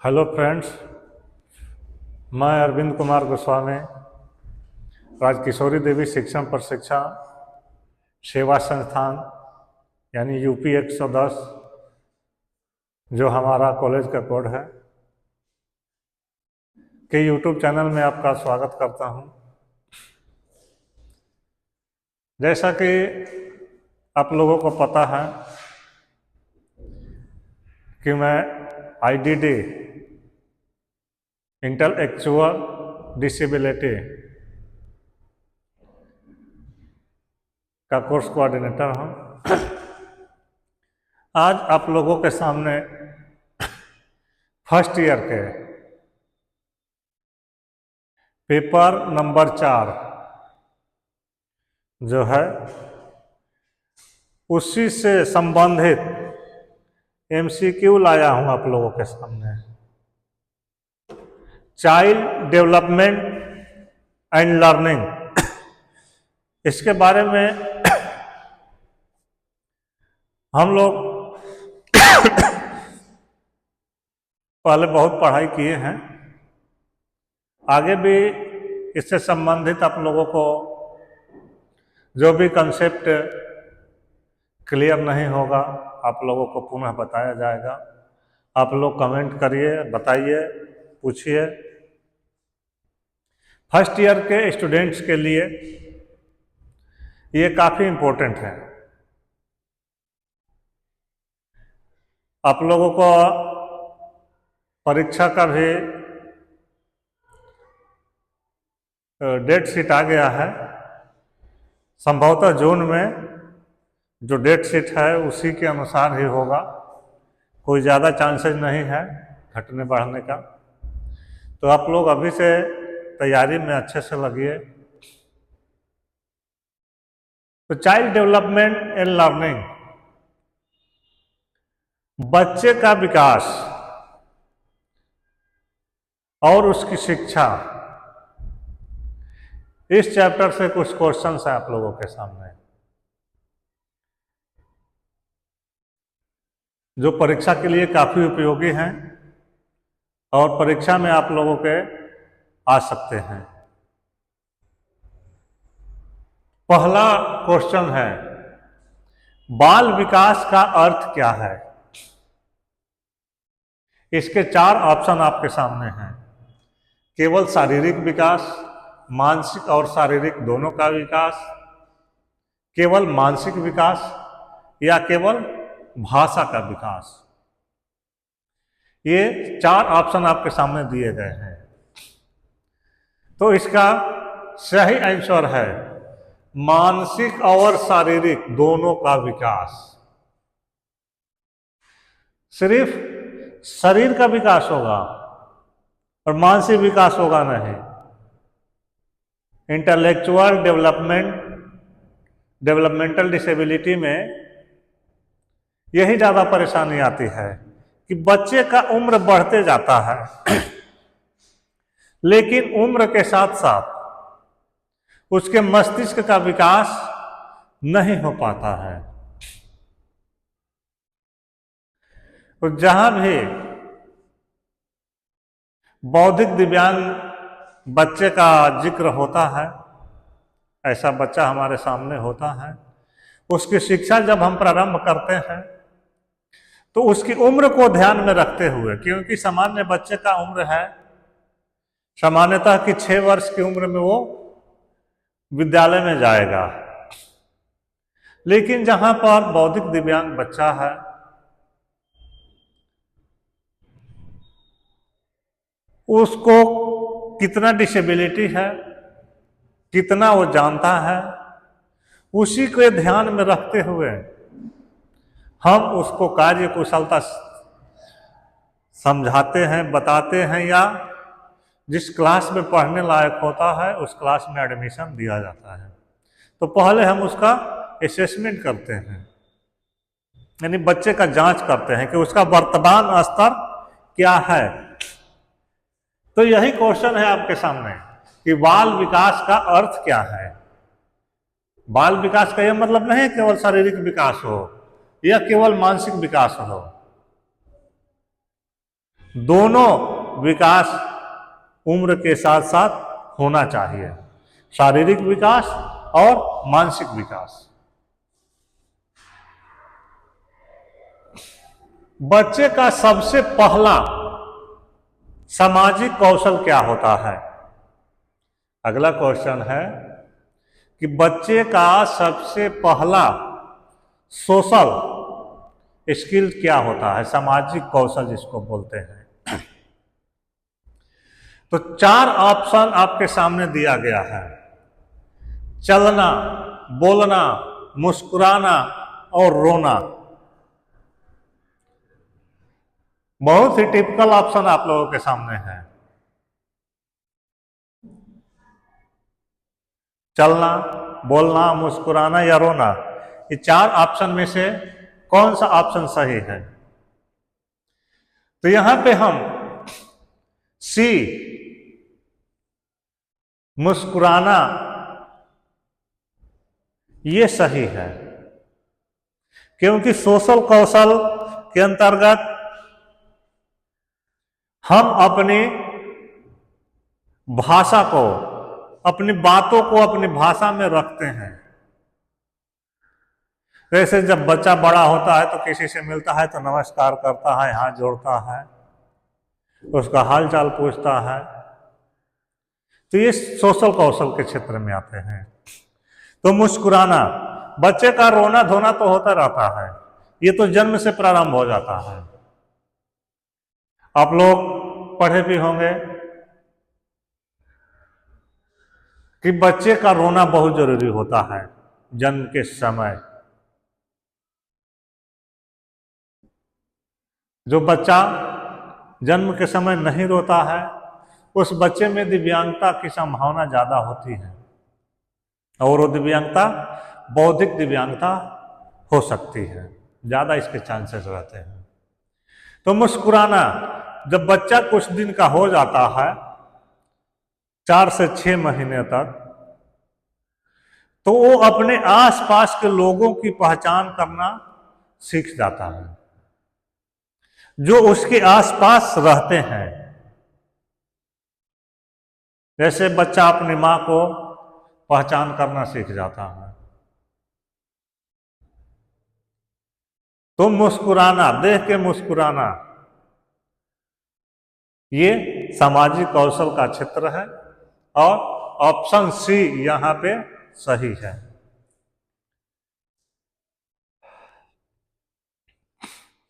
Hello friends, मैं अरविंद कुमार गोस्वामी राजकिशोरी देवी शिक्षण प्रशिक्षण सेवा संस्थान यानी यूपी 110 जो हमारा कॉलेज का कोड है के यूट्यूब चैनल में आपका स्वागत करता हूं। जैसा कि आप लोगों को पता है कि मैं आईडीडी इंटेलेक्चुअल डिसेबिलिटी का कोर्स कोऑर्डिनेटर हूं। आज आप लोगों के सामने फर्स्ट ईयर के पेपर नंबर 4 जो है उसी से संबंधित एमसीक्यू लाया हूं आप लोगों के सामने। चाइल्ड डेवलपमेंट एंड लर्निंग, इसके बारे में हम लोग पहले बहुत पढ़ाई किए हैं। आगे भी इससे संबंधित आप लोगों को जो भी कंसेप्ट क्लियर नहीं होगा आप लोगों को पुनः बताया जाएगा। आप लोग कमेंट करिए, बताइए, पूछिए। फर्स्ट ईयर के स्टूडेंट्स के लिए ये काफ़ी इम्पोर्टेंट है। आप लोगों को परीक्षा का भी डेट शीट आ गया है। संभवतः जून में जो डेट शीट है उसी के अनुसार ही होगा। कोई ज़्यादा चांसेस नहीं है घटने बढ़ने का। तो आप लोग अभी से तैयारी में अच्छे से लगिए। तो चाइल्ड डेवलपमेंट एंड लर्निंग, बच्चे का विकास और उसकी शिक्षा, इस चैप्टर से कुछ क्वेश्चंस हैं आप लोगों के सामने जो परीक्षा के लिए काफ़ी उपयोगी हैं और परीक्षा में आप लोगों के आ सकते हैं। पहला क्वेश्चन है, बाल विकास का अर्थ क्या है? इसके 4 ऑप्शन आपके सामने हैं। केवल शारीरिक विकास, मानसिक और शारीरिक दोनों का विकास, केवल मानसिक विकास या केवल भाषा का विकास। ये 4 ऑप्शन आपके सामने दिए गए हैं। तो इसका सही आंसर है मानसिक और शारीरिक दोनों का विकास। सिर्फ शरीर का विकास होगा और मानसिक विकास होगा नहीं। इंटेलेक्चुअल डेवलपमेंटल डिसेबिलिटी में यही ज़्यादा परेशानी आती है कि बच्चे का उम्र बढ़ते जाता है लेकिन उम्र के साथ साथ उसके मस्तिष्क का विकास नहीं हो पाता है। तो जहां भी बौद्धिक दिव्यांग बच्चे का जिक्र होता है, ऐसा बच्चा हमारे सामने होता है, उसकी शिक्षा जब हम प्रारंभ करते हैं तो उसकी उम्र को ध्यान में रखते हुए, क्योंकि सामान्य बच्चे का उम्र है सामान्यतः कि 6 वर्ष की उम्र में वो विद्यालय में जाएगा। लेकिन जहां पर बौद्धिक दिव्यांग बच्चा है उसको कितना डिसेबिलिटी है, कितना वो जानता है, उसी को ध्यान में रखते हुए हम उसको कार्य कुशलता समझाते हैं, बताते हैं या जिस क्लास में पढ़ने लायक होता है उस क्लास में एडमिशन दिया जाता है। तो पहले हम उसका असेसमेंट करते हैं, यानी बच्चे का जांच करते हैं कि उसका वर्तमान स्तर क्या है। तो यही क्वेश्चन है आपके सामने कि बाल विकास का अर्थ क्या है। बाल विकास का यह मतलब नहीं केवल शारीरिक विकास हो या केवल मानसिक विकास हो। दोनों विकास उम्र के साथ साथ होना चाहिए, शारीरिक विकास और मानसिक विकास। बच्चे का सबसे पहला सामाजिक कौशल क्या होता है? अगला क्वेश्चन है कि बच्चे का सबसे पहला सोशल स्किल क्या होता है, सामाजिक कौशल जिसको बोलते हैं। तो 4 ऑप्शन आपके सामने दिया गया है: चलना, बोलना, मुस्कुराना और रोना। बहुत ही टिपिकल ऑप्शन आप लोगों के सामने है। चलना, बोलना, मुस्कुराना या रोना, ये 4 ऑप्शन में से कौन सा ऑप्शन सही है? तो यहां पे हम सी, मुस्कुराना, ये सही है, क्योंकि सोशल कौशल के अंतर्गत हम अपनी भाषा को, अपनी बातों को अपनी भाषा में रखते हैं। वैसे जब बच्चा बड़ा होता है तो किसी से मिलता है तो नमस्कार करता है, हाथ जोड़ता है, उसका हाल चाल पूछता है। तो ये सोशल कौशल के क्षेत्र में आते हैं। तो मुस्कुराना, बच्चे का रोना धोना तो होता रहता है, ये तो जन्म से प्रारंभ हो जाता है। आप लोग पढ़े भी होंगे कि बच्चे का रोना बहुत जरूरी होता है जन्म के समय। जो बच्चा जन्म के समय नहीं रोता है, उस बच्चे में दिव्यांगता की संभावना ज्यादा होती है, और वो दिव्यांगता बौद्धिक दिव्यांगता हो सकती है, ज्यादा इसके चांसेस रहते हैं। तो मुस्कुराना, जब बच्चा कुछ दिन का हो जाता है, 4 से 6 महीने तक, तो वो अपने आसपास के लोगों की पहचान करना सीख जाता है, जो उसके आसपास रहते हैं। जैसे बच्चा अपनी माँ को पहचान करना सीख जाता है। तो मुस्कुराना, देख के मुस्कुराना, ये सामाजिक कौशल का क्षेत्र है, और ऑप्शन सी यहां पे सही है।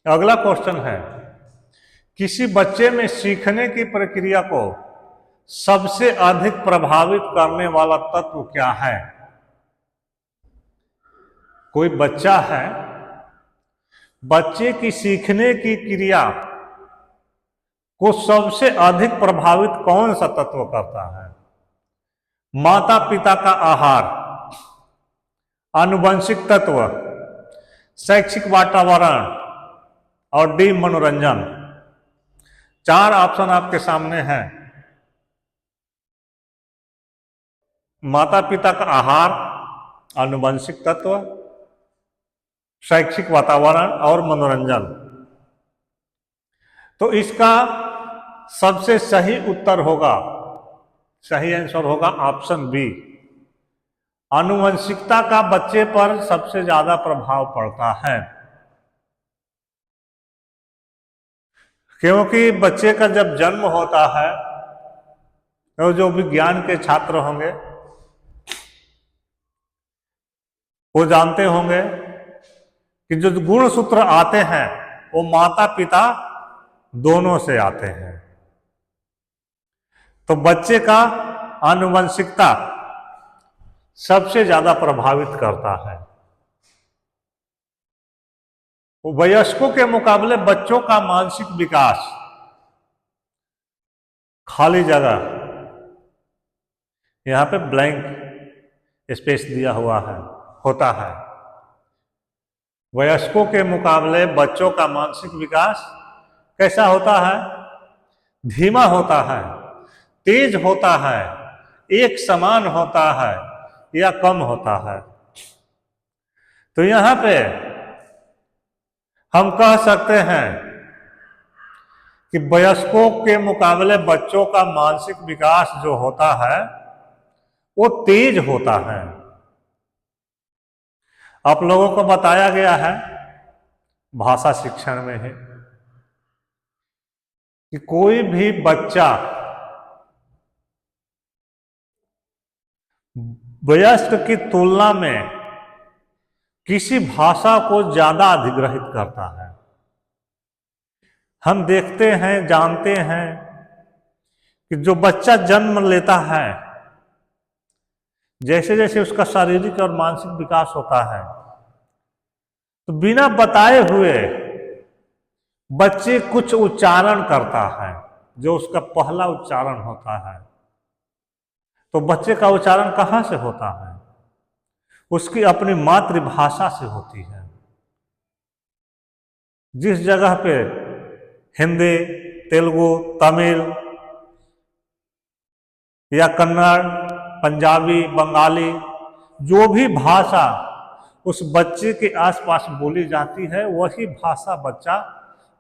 अगला क्वेश्चन है, किसी बच्चे में सीखने की प्रक्रिया को सबसे अधिक प्रभावित करने वाला तत्व क्या है? कोई बच्चा है, बच्चे की सीखने की क्रिया को सबसे अधिक प्रभावित कौन सा तत्व करता है? माता पिता का आहार, आनुवंशिक तत्व, शैक्षिक वातावरण और डी मनोरंजन। 4 ऑप्शन आपके सामने हैं। माता पिता का आहार, आनुवंशिक तत्व, शैक्षिक वातावरण और मनोरंजन। तो इसका सबसे सही उत्तर होगा, सही आंसर होगा ऑप्शन बी। आनुवंशिकता का बच्चे पर सबसे ज्यादा प्रभाव पड़ता है, क्योंकि बच्चे का जब जन्म होता है तो जो विज्ञान के छात्र होंगे वो जानते होंगे कि जो गुण सूत्र आते हैं वो माता पिता दोनों से आते हैं। तो बच्चे का आनुवंशिकता सबसे ज्यादा प्रभावित करता है। वयस्कों के मुकाबले बच्चों का मानसिक विकास, खाली जगह, यहां पे ब्लैंक स्पेस दिया हुआ है, होता है। वयस्कों के मुकाबले बच्चों का मानसिक विकास कैसा होता है? धीमा होता है, तेज होता है, एक समान होता है या कम होता है। तो यहां पे हम कह सकते हैं कि वयस्कों के मुकाबले बच्चों का मानसिक विकास जो होता है वो तेज होता है। आप लोगों को बताया गया है भाषा शिक्षण में है कि कोई भी बच्चा वयस्क की तुलना में किसी भाषा को ज्यादा अधिग्रहित करता है। हम देखते हैं, जानते हैं कि जो बच्चा जन्म लेता है, जैसे जैसे उसका शारीरिक और मानसिक विकास होता है, तो बिना बताए हुए बच्चे कुछ उच्चारण करता है, जो उसका पहला उच्चारण होता है। तो बच्चे का उच्चारण कहाँ से होता है? उसकी अपनी मातृभाषा से होती है। जिस जगह पे हिंदी, तेलुगु, तमिल या कन्नड़, पंजाबी, बंगाली, जो भी भाषा उस बच्चे के आसपास बोली जाती है, वही भाषा बच्चा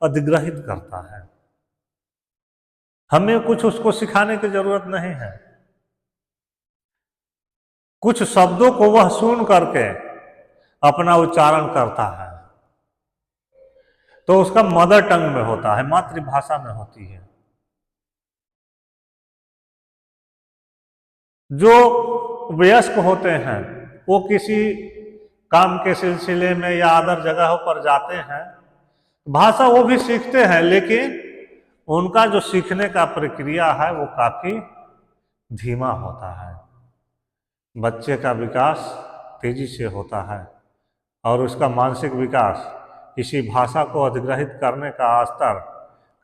अधिग्रहित करता है। हमें कुछ उसको सिखाने की जरूरत नहीं है। कुछ शब्दों को वह सुन करके अपना उच्चारण करता है, तो उसका मदर टंग में होता है, मातृभाषा में होती है। जो वयस्क होते हैं वो किसी काम के सिलसिले में या अदर जगहों पर जाते हैं, भाषा वो भी सीखते हैं, लेकिन उनका जो सीखने का प्रक्रिया है वो काफी धीमा होता है। बच्चे का विकास तेजी से होता है और उसका मानसिक विकास इसी भाषा को अधिग्रहित करने का स्तर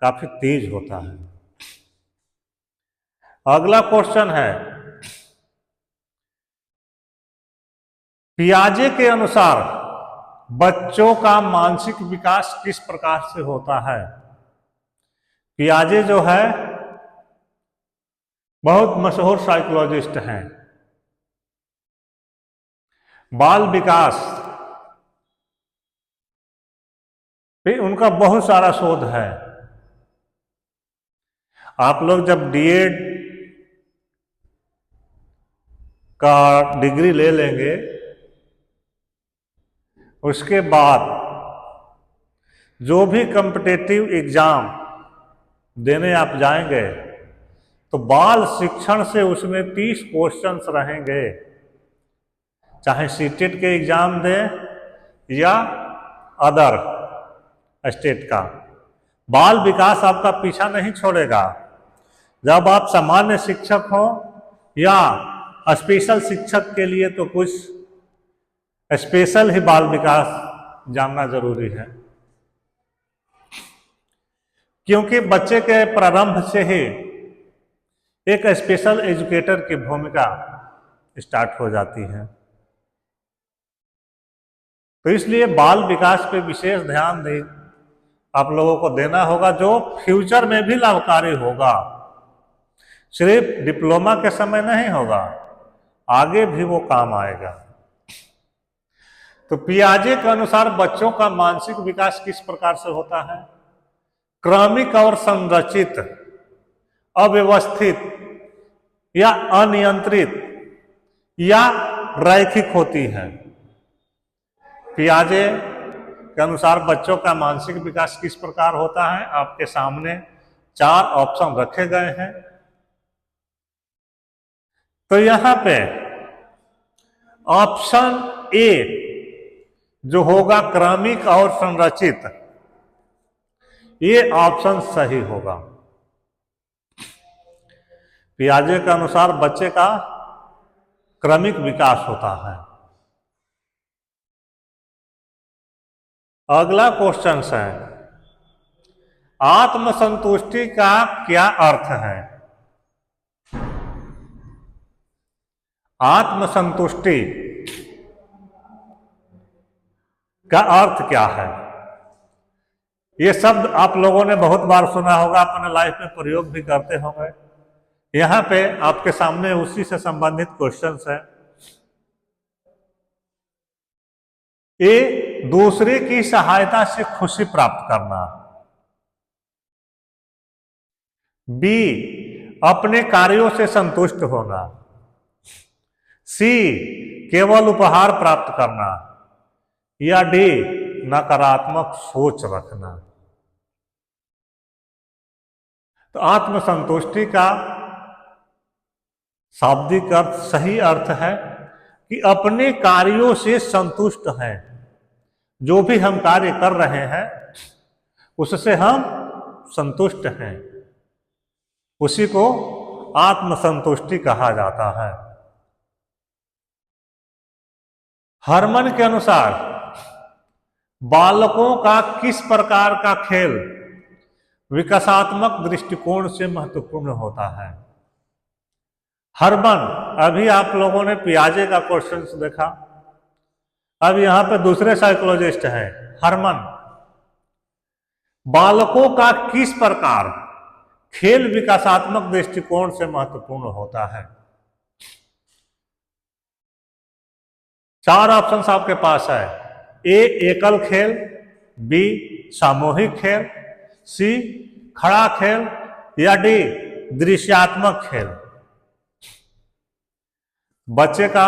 काफी तेज होता है। अगला क्वेश्चन है, पियाजे के अनुसार बच्चों का मानसिक विकास किस प्रकार से होता है? पियाजे जो है बहुत मशहूर साइकोलॉजिस्ट हैं। बाल विकास पे उनका बहुत सारा शोध है। आप लोग जब डीएड का डिग्री ले लेंगे, उसके बाद जो भी कॉम्पिटिटिव एग्जाम देने आप जाएंगे, तो बाल शिक्षण से उसमें 30 क्वेश्चंस रहेंगे। चाहे सीटेट के एग्जाम दें या अदर स्टेट का, बाल विकास आपका पीछा नहीं छोड़ेगा। जब आप सामान्य शिक्षक हो या स्पेशल शिक्षक के लिए तो कुछ स्पेशल ही बाल विकास जानना जरूरी है, क्योंकि बच्चे के प्रारंभ से ही एक स्पेशल एजुकेटर की भूमिका स्टार्ट हो जाती है। तो इसलिए बाल विकास पे विशेष ध्यान आप लोगों को देना होगा, जो फ्यूचर में भी लाभकारी होगा। सिर्फ डिप्लोमा के समय नहीं होगा, आगे भी वो काम आएगा। तो पियाजे के अनुसार बच्चों का मानसिक विकास किस प्रकार से होता है? क्रमिक और संरचित, अव्यवस्थित या अनियंत्रित या रैखिक होती है। पियाजे के अनुसार बच्चों का मानसिक विकास किस प्रकार होता है? आपके सामने 4 ऑप्शन रखे गए हैं। तो यहां पे ऑप्शन ए जो होगा क्रमिक और संरचित, ये ऑप्शन सही होगा। पियाजे के अनुसार बच्चे का क्रमिक विकास होता है। अगला क्वेश्चन है, आत्मसंतुष्टि का क्या अर्थ है? आत्मसंतुष्टि का अर्थ क्या है? ये शब्द आप लोगों ने बहुत बार सुना होगा, अपने लाइफ में प्रयोग भी करते होंगे। यहां पे आपके सामने उसी से संबंधित क्वेश्चंस है। ये दूसरे की सहायता से खुशी प्राप्त करना। बी अपने कार्यों से संतुष्ट होना, सी केवल उपहार प्राप्त करना, या डी नकारात्मक सोच रखना। तो आत्मसंतुष्टि का शाब्दिक अर्थ, सही अर्थ है कि अपने कार्यों से संतुष्ट हैं। जो भी हम कार्य कर रहे हैं उससे हम संतुष्ट हैं, उसी को आत्मसंतुष्टि कहा जाता है। हरमन के अनुसार बालकों का किस प्रकार का खेल विकासात्मक दृष्टिकोण से महत्वपूर्ण होता है? हरमन, अभी आप लोगों ने पियाजे का क्वेश्चन देखा, अब यहां पे दूसरे साइकोलॉजिस्ट हैं हरमन। बालकों का किस प्रकार खेल विकासात्मक दृष्टिकोण से महत्वपूर्ण होता है? 4 ऑप्शंस आपके पास है। ए एकल खेल, बी सामूहिक खेल, सी खड़ा खेल, या डी दृश्यात्मक खेल। बच्चे का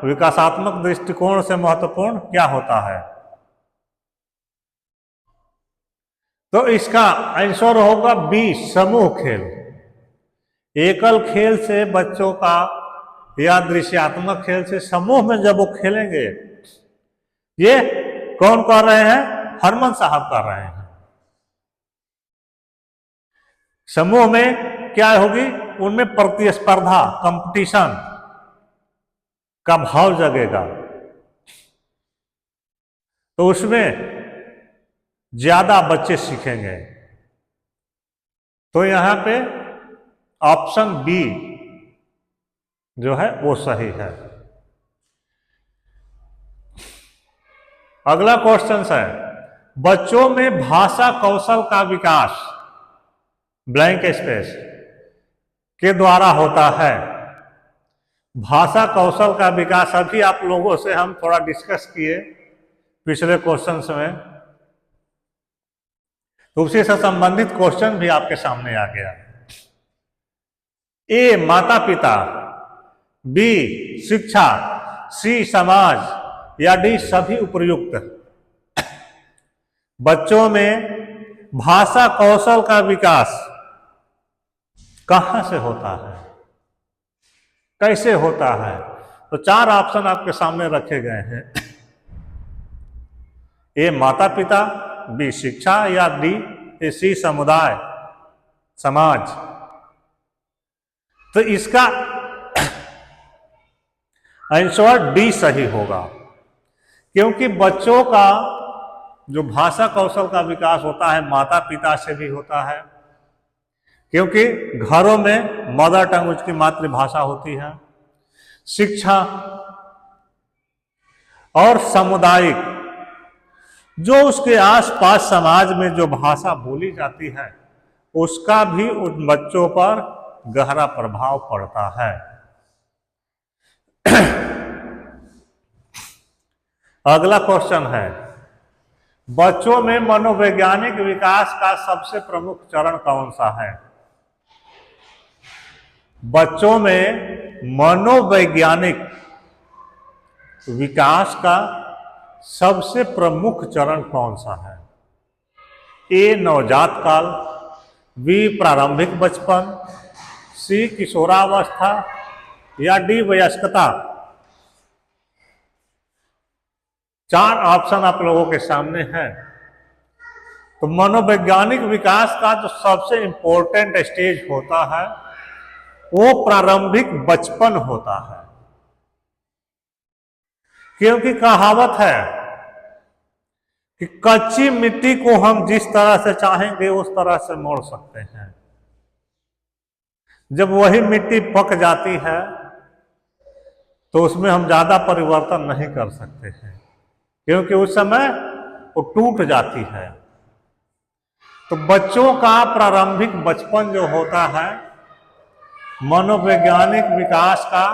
विकासात्मक दृष्टिकोण से महत्वपूर्ण क्या होता है? तो इसका आंसर होगा बी समूह खेल। एकल खेल से बच्चों का या दृश्यात्मक खेल से समूह में जब वो खेलेंगे, ये कौन कर रहे हैं? हरमन साहब कर रहे हैं। समूह में क्या होगी? उनमें प्रतिस्पर्धा, कंपटीशन का भाव जगेगा, तो उसमें ज्यादा बच्चे सीखेंगे। तो यहां पे ऑप्शन बी जो है वो सही है। अगला क्वेश्चन है, बच्चों में भाषा कौशल का विकास ब्लैंक स्पेस के द्वारा होता है। भाषा कौशल का विकास अभी आप लोगों से हम थोड़ा डिस्कस किए पिछले क्वेश्चंस में, तो उसी से संबंधित क्वेश्चन भी आपके सामने आ गया। ए माता पिता, बी शिक्षा, सी समाज, या डी सभी उपर्युक्त। बच्चों में भाषा कौशल का विकास कहां से होता है, कैसे होता है? तो 4 ऑप्शन आपके सामने रखे गए हैं। ए माता पिता, बी शिक्षा, या डी सी समुदाय समाज। तो इसका आंसर डी सही होगा, क्योंकि बच्चों का जो भाषा कौशल का विकास होता है माता पिता से भी होता है, क्योंकि घरों में मदर टंग उसकी मातृभाषा होती है। शिक्षा और सामुदायिक, जो उसके आसपास समाज में जो भाषा बोली जाती है उसका भी उन बच्चों पर गहरा प्रभाव पड़ता है। अगला क्वेश्चन है, बच्चों में मनोवैज्ञानिक विकास का सबसे प्रमुख चरण कौन सा है? बच्चों में मनोवैज्ञानिक विकास का सबसे प्रमुख चरण कौन सा है? ए नवजात काल, बी प्रारंभिक बचपन, सी किशोरावस्था, या डी वयस्कता। 4 ऑप्शन आप लोगों के सामने हैं। तो मनोवैज्ञानिक विकास का जो सबसे इंपॉर्टेंट स्टेज होता है वो प्रारंभिक बचपन होता है, क्योंकि कहावत है कि कच्ची मिट्टी को हम जिस तरह से चाहेंगे उस तरह से मोड़ सकते हैं, जब वही मिट्टी पक जाती है तो उसमें हम ज्यादा परिवर्तन नहीं कर सकते हैं, क्योंकि उस समय वो टूट जाती है। तो बच्चों का प्रारंभिक बचपन जो होता है मनोवैज्ञानिक विकास का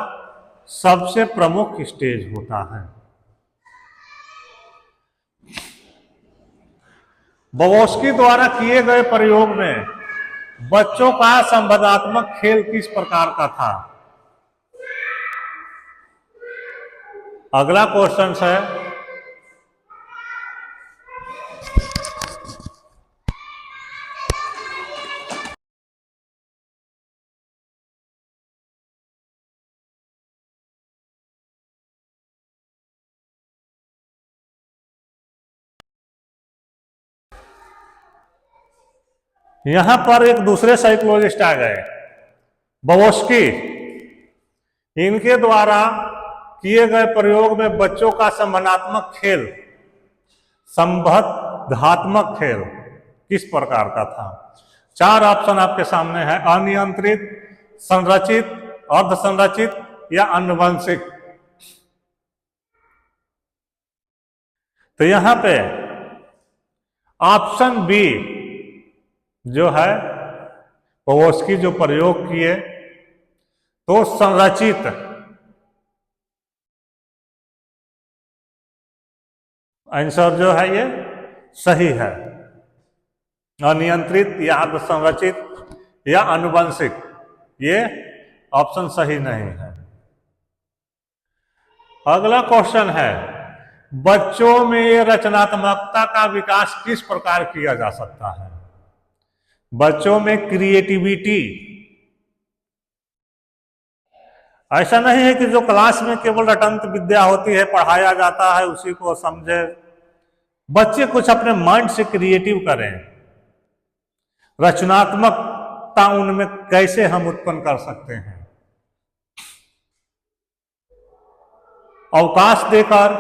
सबसे प्रमुख स्टेज होता है। बवोस्की द्वारा किए गए प्रयोग में बच्चों का संवादात्मक खेल किस प्रकार का था? अगला क्वेश्चन है, यहां पर एक दूसरे साइकोलॉजिस्ट आ गए, बवोस्की। इनके द्वारा किए गए प्रयोग में बच्चों का संबंधात्मक खेल, संबंधात्मक खेल किस प्रकार का था? 4 ऑप्शन आपके सामने है, अनियंत्रित, संरचित, अर्ध संरचित या आनुवंशिक। तो यहां पे ऑप्शन बी जो है, पवोस्की जो प्रयोग किए तो संरचित, आंसर जो है ये सही है। अनियंत्रित या अर्ध संरचित या आनुवंशिक, ये ऑप्शन सही नहीं है। अगला क्वेश्चन है, बच्चों में रचनात्मकता का विकास किस प्रकार किया जा सकता है? बच्चों में क्रिएटिविटी, ऐसा नहीं है कि जो क्लास में केवल रटंत विद्या होती है, पढ़ाया जाता है उसी को समझे। बच्चे कुछ अपने माइंड से क्रिएटिव करें, रचनात्मकता उनमें कैसे हम उत्पन्न कर सकते हैं? अवकाश देकर,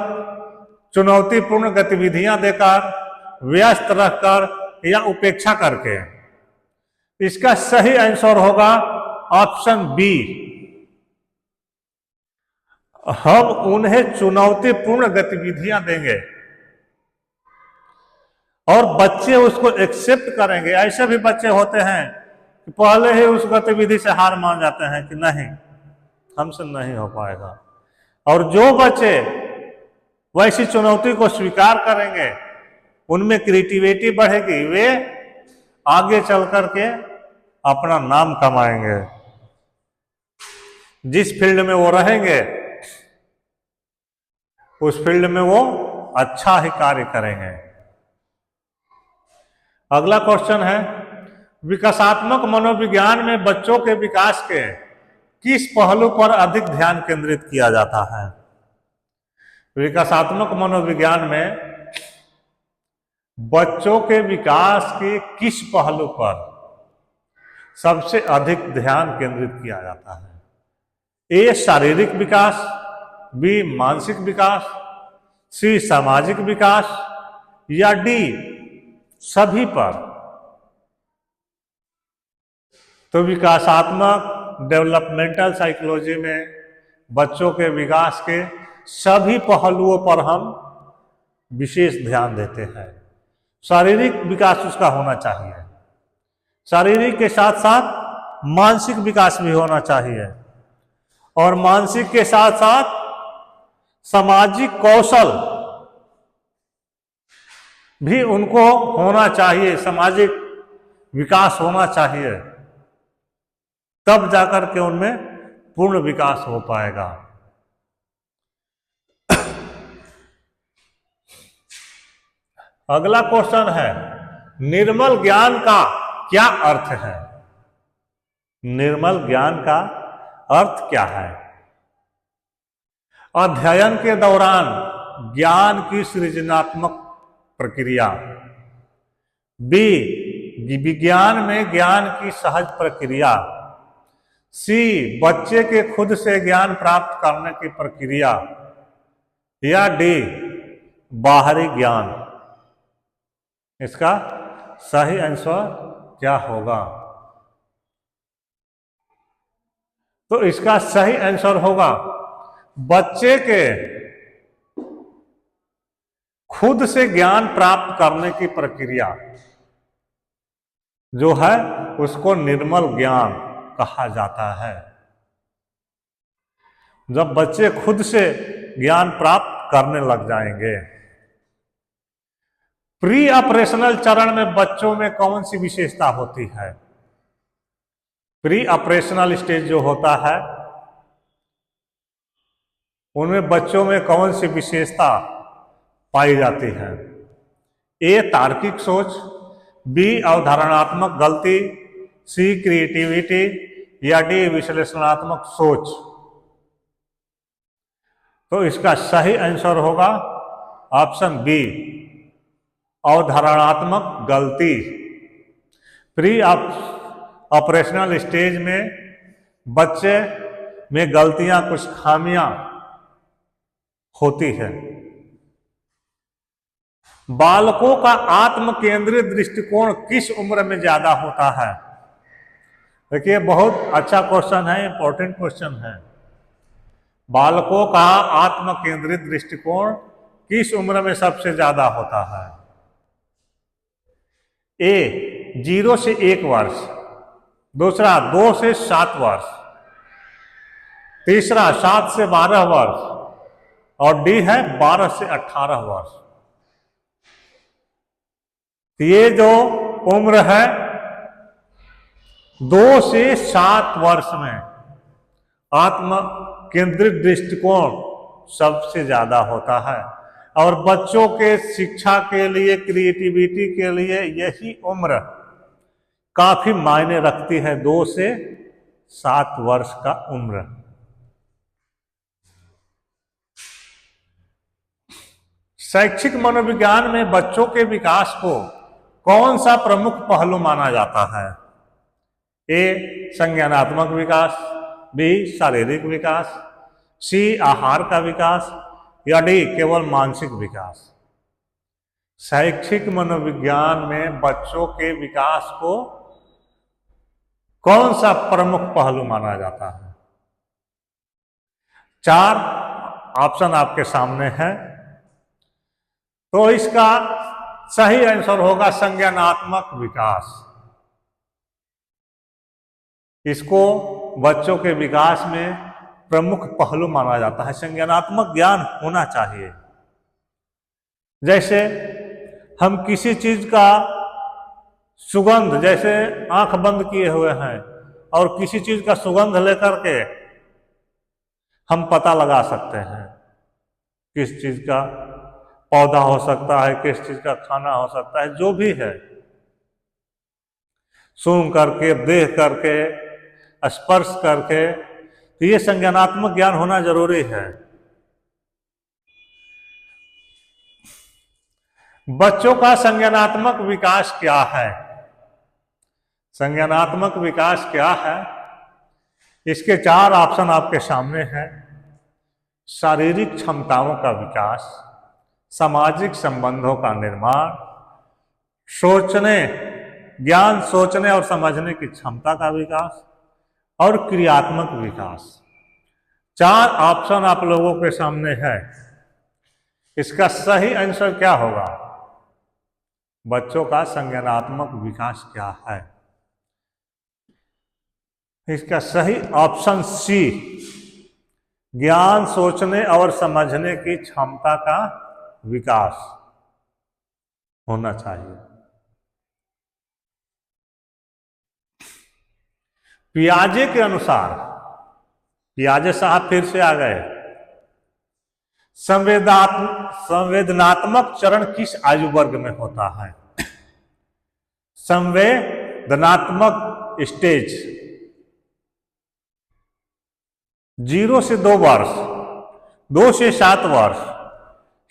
चुनौतीपूर्ण गतिविधियां देकर, व्यस्त रहकर या उपेक्षा करके। इसका सही आंसर होगा ऑप्शन बी। हम उन्हें चुनौतीपूर्ण गतिविधियां देंगे और बच्चे उसको एक्सेप्ट करेंगे। ऐसे भी बच्चे होते हैं कि पहले ही उस गतिविधि से हार मान जाते हैं कि नहीं, हमसे नहीं हो पाएगा। और जो बच्चे वैसी चुनौती को स्वीकार करेंगे, उनमें क्रिएटिविटी बढ़ेगी, वे आगे चल करके अपना नाम कमाएंगे। जिस फील्ड में वो रहेंगे उस फील्ड में वो अच्छा ही कार्य करेंगे। अगला क्वेश्चन है, विकासात्मक मनोविज्ञान में बच्चों के विकास के किस पहलू पर अधिक ध्यान केंद्रित किया जाता है? विकासात्मक मनोविज्ञान में बच्चों के विकास के किस पहलू पर सबसे अधिक ध्यान केंद्रित किया जाता है? ए शारीरिक विकास, बी मानसिक विकास, सी सामाजिक विकास या डी सभी पर? तो विकासात्मक डेवलपमेंटल साइकोलॉजी में बच्चों के विकास के सभी पहलुओं पर हम विशेष ध्यान देते हैं। शारीरिक विकास उसका होना चाहिए, शारीरिक के साथ साथ मानसिक विकास भी होना चाहिए, और मानसिक के साथ साथ सामाजिक कौशल भी उनको होना चाहिए, सामाजिक विकास होना चाहिए, तब जाकर के उनमें पूर्ण विकास हो पाएगा। अगला क्वेश्चन है, निर्मल ज्ञान का क्या अर्थ है? निर्मल ज्ञान का अर्थ क्या है? अध्ययन के दौरान ज्ञान की सृजनात्मक प्रक्रिया, बी विज्ञान में ज्ञान की सहज प्रक्रिया, सी बच्चे के खुद से ज्ञान प्राप्त करने की प्रक्रिया, या डी बाहरी ज्ञान। इसका सही आंसर क्या होगा? तो इसका सही आंसर होगा बच्चे के खुद से ज्ञान प्राप्त करने की प्रक्रिया जो है उसको निर्मल ज्ञान कहा जाता है। जब बच्चे खुद से ज्ञान प्राप्त करने लग जाएंगे। प्री ऑपरेशनल चरण में बच्चों में कौन सी विशेषता होती है? प्री ऑपरेशनल स्टेज जो होता है उनमें बच्चों में कौन सी विशेषता पाई जाती है? ए तार्किक सोच, बी अवधारणात्मक गलती, सी क्रिएटिविटी या डी विश्लेषणात्मक सोच। तो इसका सही आंसर होगा ऑप्शन बी, अवधारणात्मक गलती। प्री ऑपरेशनल स्टेज में बच्चे में गलतियां, कुछ खामियां होती है। बालकों का आत्म केंद्रित दृष्टिकोण किस उम्र में ज्यादा होता है? देखिए, बहुत अच्छा क्वेश्चन है, इंपॉर्टेंट क्वेश्चन है। बालकों का आत्म केंद्रित दृष्टिकोण किस उम्र में सबसे ज्यादा होता है? ए 0 से 1 वर्ष, दूसरा 2 से 7 वर्ष, तीसरा 7 से 12 वर्ष और डी है 12 से 18 वर्ष। ये जो उम्र है 2 से 7 वर्ष में आत्म केंद्रित दृष्टिकोण सबसे ज्यादा होता है और बच्चों के शिक्षा के लिए, क्रिएटिविटी के लिए यही उम्र काफी मायने रखती है। 2 से 7 वर्ष का उम्र। शैक्षिक मनोविज्ञान में बच्चों के विकास को कौन सा प्रमुख पहलू माना जाता है? ए संज्ञानात्मक विकास, बी शारीरिक विकास, सी आहार का विकास या डी केवल मानसिक विकास। शैक्षिक मनोविज्ञान में बच्चों के विकास को कौन सा प्रमुख पहलू माना जाता है? 4 ऑप्शन आपके सामने है। तो इसका सही आंसर होगा संज्ञानात्मक विकास। इसको बच्चों के विकास में प्रमुख पहलू माना जाता है। संज्ञानात्मक ज्ञान होना चाहिए। जैसे हम किसी चीज का सुगंध, जैसे आंख बंद किए हुए हैं और किसी चीज का सुगंध लेकर के हम पता लगा सकते हैं किस चीज का पौधा हो सकता है, किस चीज का खाना हो सकता है, जो भी है। सूंघ करके, देख करके, स्पर्श करके, तो ये संज्ञानात्मक ज्ञान होना जरूरी है। बच्चों का संज्ञानात्मक विकास क्या है? संज्ञानात्मक विकास क्या है? इसके 4 ऑप्शन आपके सामने हैं। शारीरिक क्षमताओं का विकास, सामाजिक संबंधों का निर्माण, सोचने, ज्ञान, सोचने और समझने की क्षमता का विकास और क्रियात्मक विकास। 4 ऑप्शन आप लोगों के सामने है। इसका सही आंसर क्या होगा? बच्चों का संज्ञानात्मक विकास क्या है? इसका सही ऑप्शन सी, ज्ञान, सोचने और समझने की क्षमता का विकास होना चाहिए। पियाजे के अनुसार, पियाजे साहब फिर से आ गए, संवेदनात्मक चरण किस आयु वर्ग में होता है? संवेदनात्मक स्टेज 0 से 2 वर्ष, 2 से 7 वर्ष,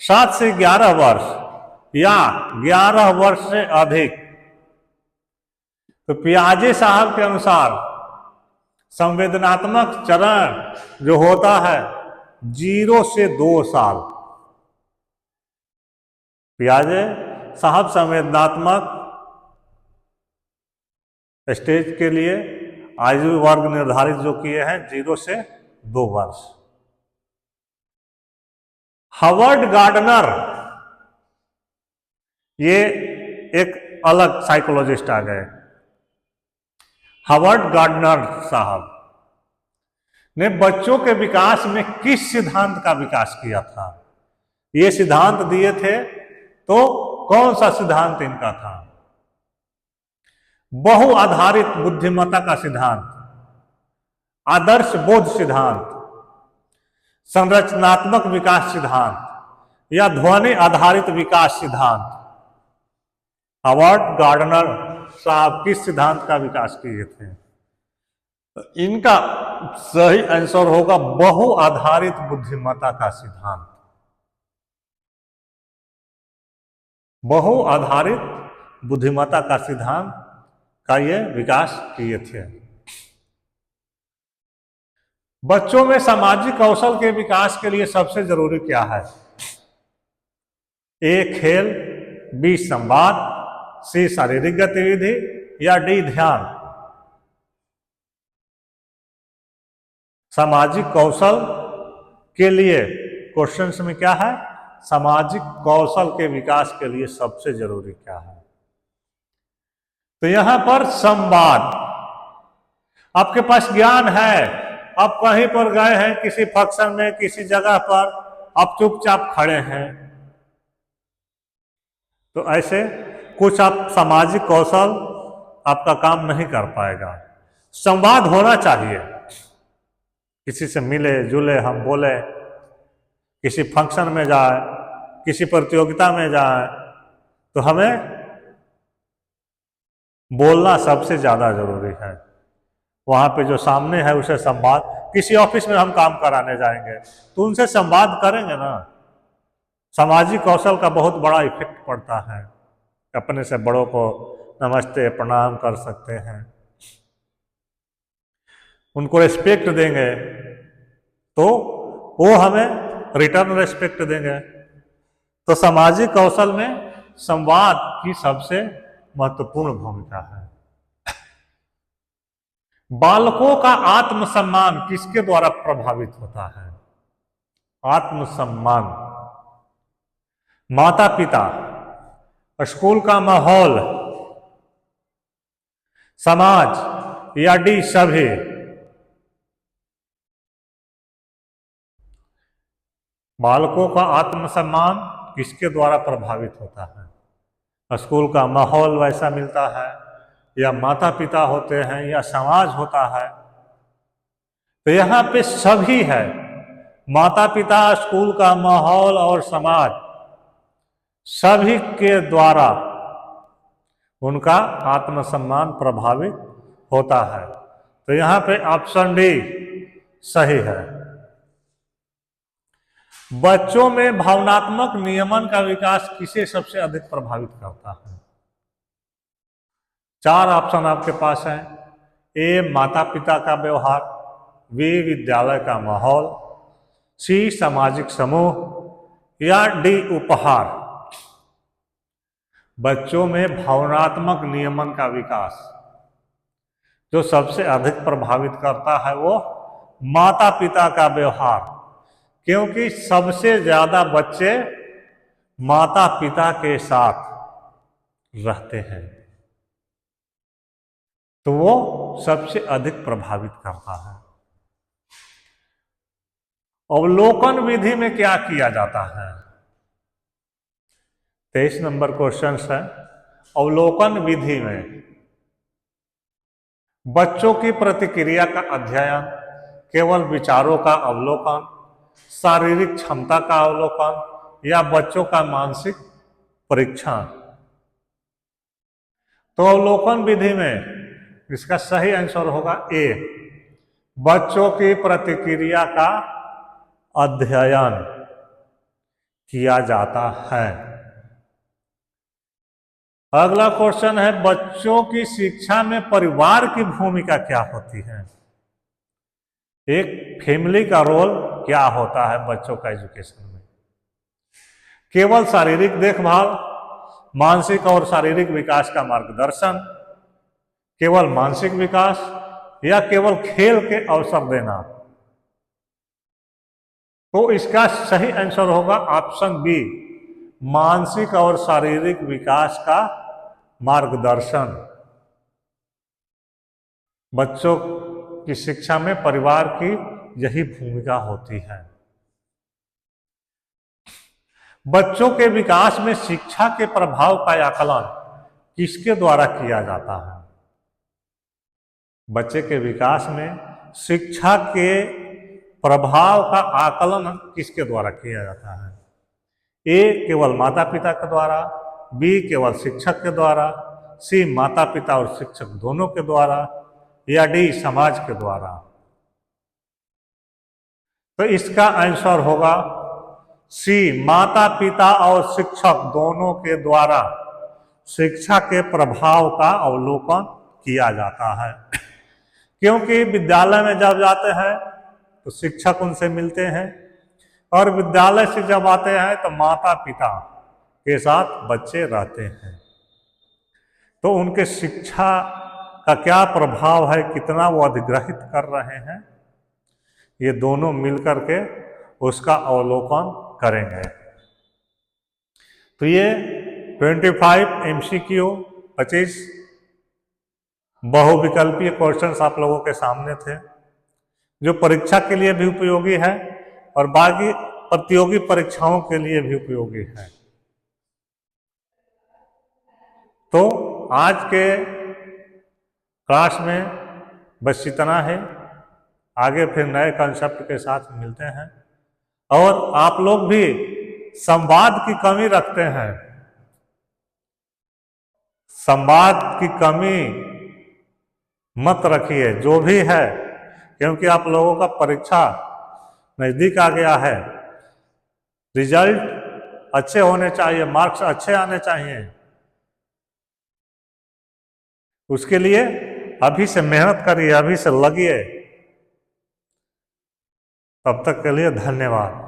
7 से 11 वर्ष या 11 वर्ष से अधिक। तो पियाजे साहब के अनुसार संवेदनात्मक चरण जो होता है 0 से 2 साल। पियाजे साहब संवेदनात्मक स्टेज के लिए आयु वर्ग निर्धारित जो किए हैं 0 से 2 वर्ष। हार्वर्ड गार्डनर, ये एक अलग साइकोलॉजिस्ट आ गए। हार्वर्ड गार्डनर साहब ने बच्चों के विकास में किस सिद्धांत का विकास किया था? ये सिद्धांत दिए थे, तो कौन सा सिद्धांत इनका था? बहु आधारित बुद्धिमत्ता का सिद्धांत, आदर्श बोध सिद्धांत, संरचनात्मक विकास सिद्धांत या ध्वनि आधारित विकास सिद्धांत। हॉवर्ड गार्डनर साहब किस सिद्धांत का विकास किए थे? इनका सही आंसर होगा बहु आधारित बुद्धिमत्ता का सिद्धांत। बहु आधारित बुद्धिमत्ता का सिद्धांत का ये विकास किए थे। बच्चों में सामाजिक कौशल के विकास के लिए सबसे जरूरी क्या है? ए खेल, बी संवाद, सी शारीरिक गतिविधि या डी ध्यान। सामाजिक कौशल के लिए क्वेश्चंस में क्या है? सामाजिक कौशल के विकास के लिए सबसे जरूरी क्या है? तो यहां पर संवाद। आपके पास ज्ञान है, आप कहीं पर गए हैं, किसी फंक्शन में, किसी जगह पर आप चुपचाप खड़े हैं, तो ऐसे कुछ आप सामाजिक कौशल आपका काम नहीं कर पाएगा। संवाद होना चाहिए, किसी से मिले जुले, हम बोले, किसी फंक्शन में जाए, किसी प्रतियोगिता में जाए, तो हमें बोलना सबसे ज्यादा जरूरी है। वहां पे जो सामने है उसे संवाद, किसी ऑफिस में हम काम कराने जाएंगे तो उनसे संवाद करेंगे ना। सामाजिक कौशल का बहुत बड़ा इफेक्ट पड़ता है। अपने से बड़ों को नमस्ते प्रणाम कर सकते हैं, उनको रिस्पेक्ट देंगे तो वो हमें रिटर्न रिस्पेक्ट देंगे। तो सामाजिक कौशल में संवाद की सबसे महत्वपूर्ण भूमिका है। बालकों का आत्मसम्मान किसके द्वारा प्रभावित होता है? आत्मसम्मान माता पिता, स्कूल का माहौल, समाज या डी सभी। बालकों का आत्मसम्मान किसके द्वारा प्रभावित होता है? स्कूल का माहौल वैसा मिलता है, या माता पिता होते हैं, या समाज होता है। तो यहां पे सभी है, माता पिता, स्कूल का माहौल और समाज, सभी के द्वारा उनका आत्मसम्मान प्रभावित होता है। तो यहां पे ऑप्शन डी सही है। बच्चों में भावनात्मक नियमन का विकास किसे सबसे अधिक प्रभावित करता है? 4 ऑप्शन आपके पास हैं। ए माता पिता का व्यवहार, बी विद्यालय का माहौल, सी सामाजिक समूह या डी उपहार। बच्चों में भावनात्मक नियमन का विकास जो सबसे अधिक प्रभावित करता है वो माता पिता का व्यवहार, क्योंकि सबसे ज्यादा बच्चे माता पिता के साथ रहते हैं, तो वो सबसे अधिक प्रभावित करता है। अवलोकन विधि में क्या किया जाता है? 23 नंबर क्वेश्चन है। अवलोकन विधि में बच्चों की प्रतिक्रिया का अध्ययन, केवल विचारों का अवलोकन, शारीरिक क्षमता का अवलोकन या बच्चों का मानसिक परीक्षण। तो अवलोकन विधि में इसका सही आंसर होगा ए, बच्चों की प्रतिक्रिया का अध्ययन किया जाता है। अगला क्वेश्चन है, बच्चों की शिक्षा में परिवार की भूमिका क्या होती है? एक फैमिली का रोल क्या होता है बच्चों का एजुकेशन में? केवल शारीरिक देखभाल, मानसिक और शारीरिक विकास का मार्गदर्शन, केवल मानसिक विकास या केवल खेल के अवसर देना। तो इसका सही आंसर होगा ऑप्शन बी, मानसिक और शारीरिक विकास का मार्गदर्शन। बच्चों की शिक्षा में परिवार की यही भूमिका होती है। बच्चों के विकास में शिक्षा के प्रभाव का आकलन किसके द्वारा किया जाता है? बच्चे के विकास में शिक्षा के प्रभाव का आकलन किसके द्वारा किया जाता है? ए केवल माता पिता के द्वारा, बी केवल शिक्षक के द्वारा, सी माता पिता और शिक्षक दोनों के द्वारा, या डी समाज के द्वारा। तो इसका आंसर होगा सी, माता पिता और शिक्षक दोनों के द्वारा शिक्षा के प्रभाव का अवलोकन किया जाता है। क्योंकि विद्यालय में जब जाते हैं तो शिक्षक उनसे मिलते हैं, और विद्यालय से जब आते हैं तो माता पिता के साथ बच्चे रहते हैं। तो उनके शिक्षा का क्या प्रभाव है, कितना वो अधिग्रहित कर रहे हैं, ये दोनों मिलकर के उसका अवलोकन करेंगे। तो ये 25 MCQ 25 बहुविकल्पीय क्वेश्चंस आप लोगों के सामने थे, जो परीक्षा के लिए भी उपयोगी है और बाकी प्रतियोगी परीक्षाओं के लिए भी उपयोगी है। तो आज के क्लास में बस इतना है, आगे फिर नए कंसेप्ट के साथ मिलते हैं। और आप लोग भी संवाद की कमी रखते हैं, संवाद की कमी मत रखिए जो भी है, क्योंकि आप लोगों का परीक्षा नजदीक आ गया है। रिजल्ट अच्छे होने चाहिए, मार्क्स अच्छे आने चाहिए। उसके लिए अभी से मेहनत करिए, अभी से लगिए। तब तक के लिए धन्यवाद।